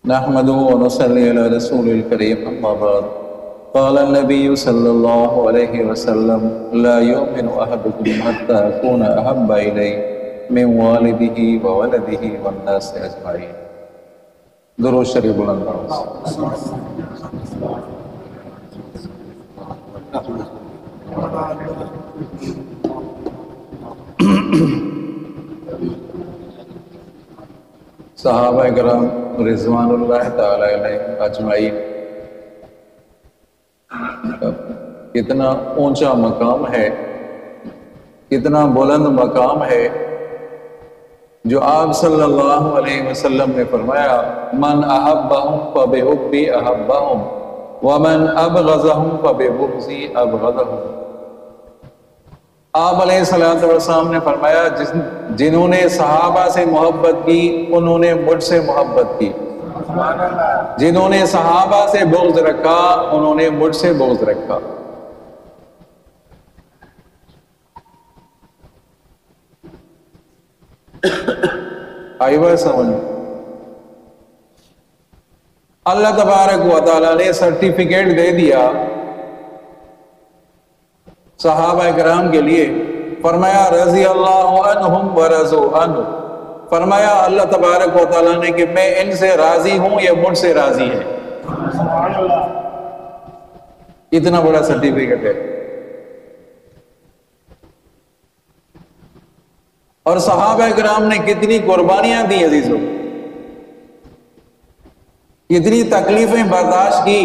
نحمده ونصلي على رسول الكريم أما بعد قال النبي صلى الله عليه وسلم لا يؤمن أحدكم حتى أكون أحب إليه من والده وولده والناس أجمعين. درود شریف بلند صحابہ کرام رضوان اللہ تعالی علیہ اجمعین، کتنا اونچا مقام ہے، کتنا بلند مقام ہے جو آپ صلی اللہ علیہ وسلم نے فرمایا من احبہم فبحبی احبہم ومن ابغضہم فببغضی ابغضہم۔ آپ علیہ السلام نے فرمایا جنہوں نے صحابہ سے محبت کی انہوں نے مجھ سے محبت کی، جنہوں نے صحابہ سے بغض رکھا انہوں نے مجھ سے بغض رکھا۔ آئی بات سمجھ؟ اللہ تبارک و تعالیٰ نے سرٹیفکیٹ دے دیا صحابہ کرام کے لیے، فرمایا رضی اللہ عنہم ورضوا عنہ، فرمایا اللہ تبارک و تعالیٰ نے کہ میں ان سے راضی ہوں یہ مجھ سے راضی ہے۔ اتنا بڑا سرٹیفکیٹ ہے۔ اور صحابہ کرام نے کتنی قربانیاں دی عزیزوں، کتنی تکلیفیں برداشت کی۔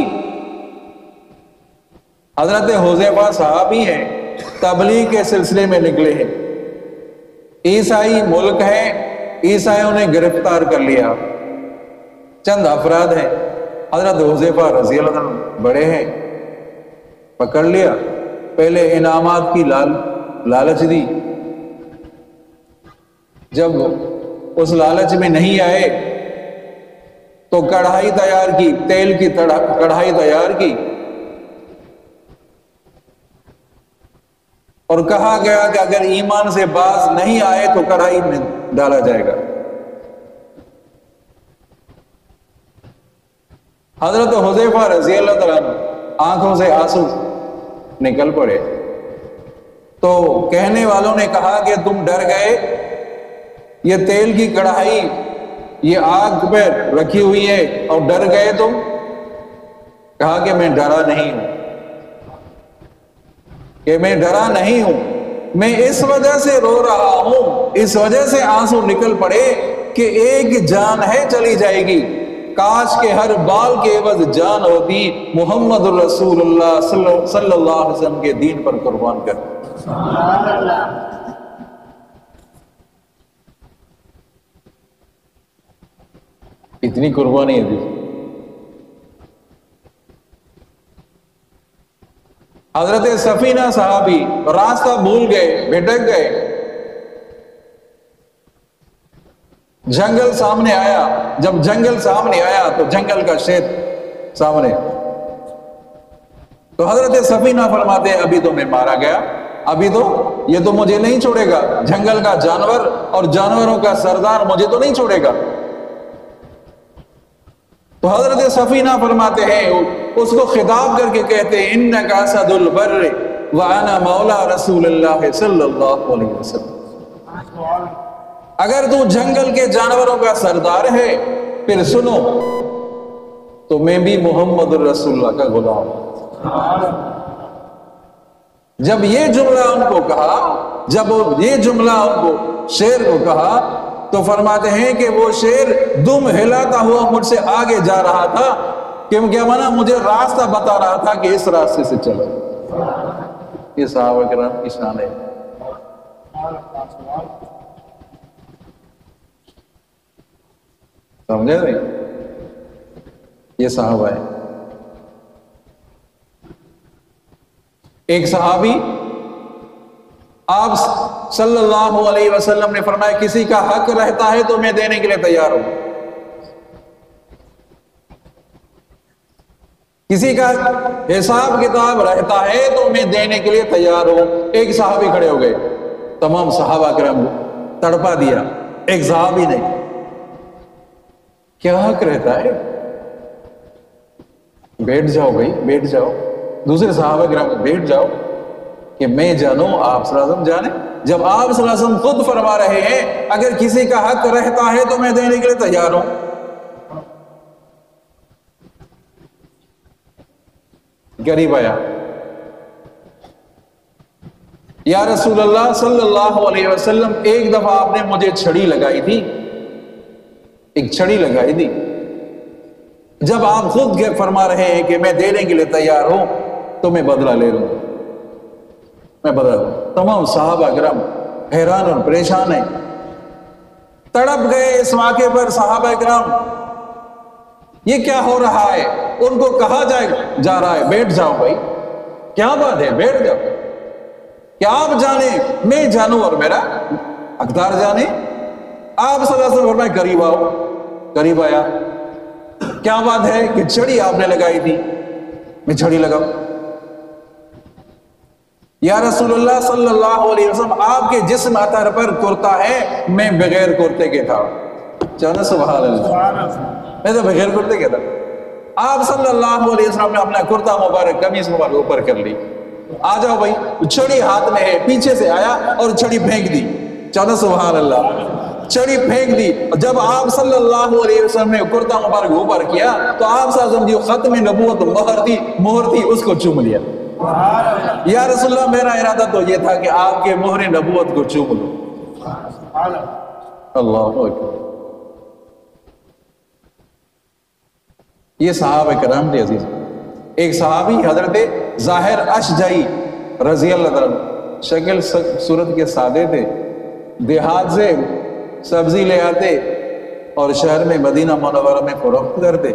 حضرت حذیفہ صحابی ہیں، تبلیغ کے سلسلے میں نکلے ہیں، عیسائی ملک ہے، عیسائیوں نے گرفتار کر لیا، چند افراد ہیں، حضرت حذیفہ رضی اللہ عنہ بڑے ہیں، پکڑ لیا، پہلے انعامات کی لالچ دی، جب اس لالچ میں نہیں آئے تو کڑھائی تیار کی، تیل کی کڑھائی تیار کی اور کہا گیا کہ اگر ایمان سے باز نہیں آئے تو کڑھائی میں ڈالا جائے گا۔ حضرت حذیفہ رضی اللہ تعالیٰ آنکھوں سے آنسو نکل پڑے تو کہنے والوں نے کہا کہ تم ڈر گئے، یہ تیل کی کڑھائی یہ آگ پہ رکھی ہوئی ہے اور ڈر گئے تم؟ کہا کہ میں ڈرا نہیں ہوں، کہ میں ڈرا نہیں ہوں، میں اس وجہ سے رو رہا ہوں، اس وجہ سے آنسو نکل پڑے کہ ایک جان ہے چلی جائے گی، کاش کہ ہر بال کے عوض جان ہوتی محمد الرسول اللہ صلی اللہ علیہ وسلم کے دین پر قربان کر۔ سبحان اللہ۔ اتنی قربانی ہے۔ حضرت سفینہ صحابی راستہ بھول گئے، بھٹک گئے، جنگل سامنے آیا، جب جنگل سامنے آیا تو جنگل کا شیر سامنے، تو حضرت سفینہ فرماتے ہیں ابھی تو میں مارا گیا، ابھی تو یہ تو مجھے نہیں چھوڑے گا، جنگل کا جانور اور جانوروں کا سردار مجھے تو نہیں چھوڑے گا۔ تو حضرت سفینہ فرماتے ہیں، اس کو خطاب کر کے کہتے ہیں انک اسد البر وانا مولا رسول اللہ صلی اللہ علیہ وسلم۔ اگر تو جنگل کے جانوروں کا سردار ہے پھر سنو تو میں بھی محمد الرسول اللہ کا غلام ہوں۔ جب یہ جملہ ان کو کہا، جب یہ جملہ ان کو شیر کو کہا تو فرماتے ہیں کہ وہ شیر دم ہلاتا ہوا مجھ سے آگے جا رہا تھا، کہ کیا مانا مجھے راستہ بتا رہا تھا کہ اس راستے سے چلو۔ یہ صحابہ کرام کی شان ہے۔ سمجھے نہیں؟ یہ صحابہ ہے۔ ایک صحابی آپ صلی اللہ علیہ وسلم نے فرمایا کسی کا حق رہتا ہے تو میں دینے کے لیے تیار ہوں، کسی کا حساب کتاب رہتا ہے تو میں دینے کے لیے تیار ہوں۔ ایک صحابی کھڑے ہو گئے، تمام صحابہ کرام تڑپا دیا، ایک صحابی نے کیا حق رہتا ہے؟ بیٹھ جاؤ بھائی، بیٹھ جاؤ، دوسرے صحابہ کرام بیٹھ جاؤ کہ میں جانوں آپ صلی اللہ علیہ وسلم جانے۔ جب آپ صلی اللہ علیہ وسلم خود فرما رہے ہیں اگر کسی کا حق رہتا ہے تو میں دینے کے لیے تیار ہوں۔ قریب آیا، یا رسول اللہ صلی اللہ علیہ وسلم، ایک دفعہ آپ نے مجھے چھڑی لگائی تھی، ایک چھڑی لگائی تھی، جب آپ خود فرما رہے ہیں کہ میں دینے کے لیے تیار ہوں تو میں بدلہ لے لوں، میں بدلہ لوں۔ تمام صحابہ کرام حیران اور پریشان ہیں، تڑپ گئے اس واقعے پر صحابہ کرام، یہ کیا ہو رہا ہے؟ ان کو کہا جا رہا ہے بیٹھ جاؤ بھائی، کیا بات ہے، بیٹھ جاؤ، کیا آپ جانے میں جانوں اور میرا حقدار جانے؟ آپ صلی اللہ علیہ وسلم فرمائے قریب آؤ، قریب آیا، کیا بات ہے کہ چھڑی آپ نے لگائی تھی، میں چھڑی لگاؤں؟ یا رسول اللہ صلی اللہ علیہ وسلم، آپ کے جسم عطر پر کرتا ہے، میں بغیر کرتے کے تھا۔ چلو سبحان اللہ، میں تو بغیر کرتے کے تھا۔ آپ صلی اللہ علیہ وسلم نے اپنا کرتا مبارک، قمیص مبارک اوپر کر لی، آ جاؤ بھائی، چھڑی ہاتھ میں ہے، پیچھے سے آیا اور چھڑی پھینک دی۔ چلو سبحان اللہ، چھڑی پھینک دی۔ جب آپ صلی اللہ علیہ وسلم نے کرتا مبارک اوپر کیا تو آپ صلی اللہ علیہ وسلم جو ختم نبوت مہر تھی اس کو چوم لیا۔ یا رسول اللہ، میرا ارادہ تو یہ تھا کہ آپ کے مہر نبوت کو چوم لوں۔ اللہ اکبر۔ یہ صحابہ کرام تھے عزیز۔ ایک صحابی حضرت ظاہر اشجعی رضی اللہ عنہ، شکل صورت کے سادے تھے، دیہات سے سبزی لے آتے اور شہر میں مدینہ منورہ میں فروخت کرتے،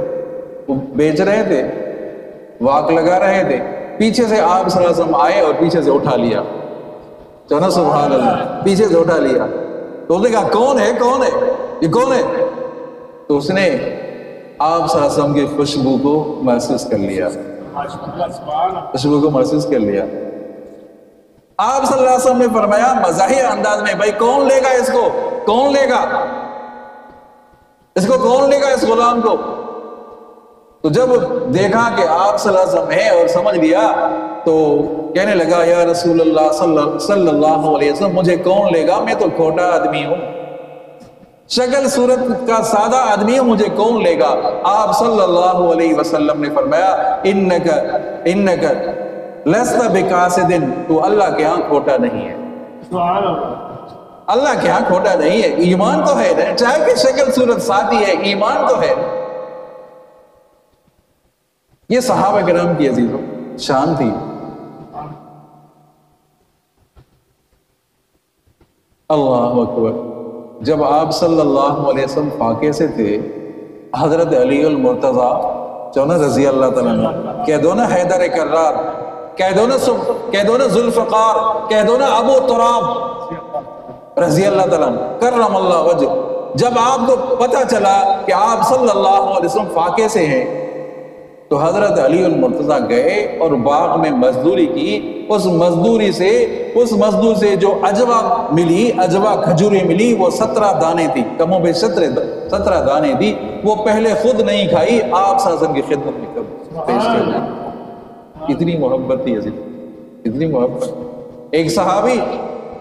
وہ بیچ رہے تھے، واک لگا رہے تھے، پیچھے سے آپ صلی اللہ علیہ وسلم آئے اور پیچھے سے اٹھا لیا۔ چلو سبحان اللہ، پیچھے سے اٹھا لیا تو اس نے کہا کون ہے، کون ہے یہ، کون ہے؟ تو اس نے آپ صلی اللہ علیہ وسلم کی خوشبو کو محسوس کر لیا، خوشبو کو محسوس کر لیا۔ آپ صلی اللہ علیہ وسلم نے فرمایا مزاحیہ انداز میں، بھائی کون لے گا اس کو، کون لے گا اس کو، کون لے گا اس غلام کو؟ تو جب دیکھا کہ آپ صلی اللہ علیہ وسلم ہیں اور سمجھ لیا تو کہنے لگا یا رسول اللہ صلی اللہ علیہ وسلم، مجھے کون لے گا، میں تو کھوٹا آدمی ہوں، شکل صورت کا سادہ آدمی ہوں، مجھے کون لے گا؟ آپ صلی اللہ علیہ وسلم نے فرمایا انک لست بقاصد، تو اللہ کے ہاں کھوٹا نہیں ہے، اللہ کے ہاں کھوٹا نہیں ہے، ایمان تو ہے نا، چاہے کہ شکل صورت سادی ہے، ایمان تو ہے۔ یہ صحابہ کرام کی عزیزوں شان تھی۔ اللہ اکبر۔ جب آپ صلی اللہ علیہ وسلم فاقے سے تھے، حضرت علی المرتضیٰ چونہ رضی اللہ تعالیٰ عنہ، کہہ دو نا حیدر کرار، کہہ دو نا ذوالفقار، کہہ دو نا ابو تراب رضی اللہ تعالیٰ عنہ کرم اللہ وجہ، جب آپ کو پتہ چلا کہ آپ صلی اللہ علیہ وسلم فاقے سے ہیں تو حضرت علی المرتضیٰ گئے اور باغ میں مزدوری کی، اس مزدور سے جو عجوہ ملی، عجوہ کھجوری ملی، وہ 17 دانے تھی، کموں پہ 17 دانے تھی، وہ پہلے خود نہیں کھائی، آپ صلی اللہ علیہ وسلم کی خدمت میں پیش کر دی۔ اتنی محبت تھی عزیز، اتنی محبت۔ ایک صحابی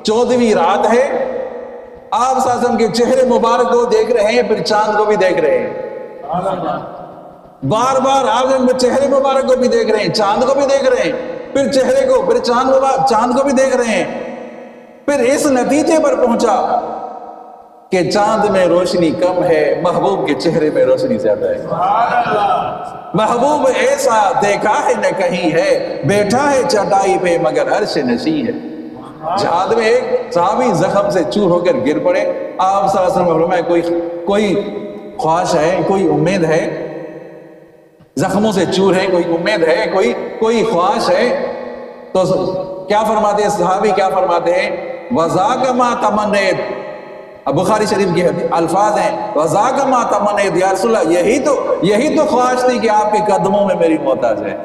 14ویں رات ہے، آپ صلی اللہ علیہ وسلم کے چہرے مبارک کو دیکھ رہے ہیں، پھر چاند کو بھی دیکھ رہے ہیں، بار بار آپ چہرے مبارک کو بھی دیکھ رہے ہیں، چاند کو بھی دیکھ رہے ہیں، پھر چہرے کو، پھر چاند کو بھی دیکھ رہے ہیں، پھر اس نتیجے پر پہنچا کہ چاند میں روشنی کم ہے، محبوب کے چہرے میں روشنی زیادہ ہے۔ محبوب ایسا دیکھا ہے نہ کہیں ہے، بیٹھا ہے چٹائی پہ مگر عرش نشیں ہے۔ جہاد میں ایک صحابی زخم سے چور ہو کر گر پڑے، آپ صلی اللہ علیہ وسلم نے فرمایا کوئی خواہش ہے، کوئی امید ہے، زخموں سے چور ہے، کوئی امید ہے، کوئی خواہش ہے؟ تو کیا فرماتے ہیں صحابی، کیا فرماتے ہیں؟ وَذَاكَ مَا تَمَنَّيْتُ، بخاری شریف کے الفاظ ہیں، وَذَاكَ مَا تَمَنَّيْتُ، یا رسول اللہ یہی تو خواہش تھی کہ آپ کے قدموں میں میری موت آ جائے۔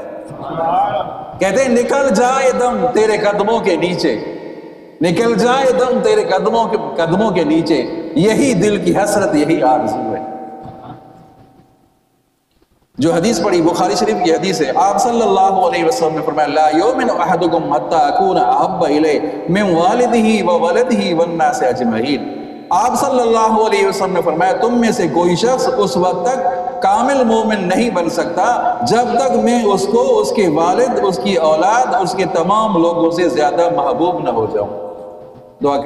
کہتے ہیں نکل جائے دم تیرے قدموں کے نیچے، نکل جائے دم تیرے قدموں کے نیچے، یہی دل کی حسرت، یہی آرزو ہے۔ جو حدیث پڑھی بخاری شریف کی حدیث ہے، آپ صلی اللہ علیہ وسلم نے فرمایا لا یؤمن احدکم حتی اکون احب الیہ من والدہ وولدہ والناس اجمعین۔ آپ صلی اللہ علیہ وسلم نے فرمایا تم میں سے کوئی شخص اس وقت تک کامل مومن نہیں بن سکتا جب تک میں اس کو اس کے والد، اس کی اولاد، اس کے تمام لوگوں سے زیادہ محبوب نہ ہو جاؤں۔ دعا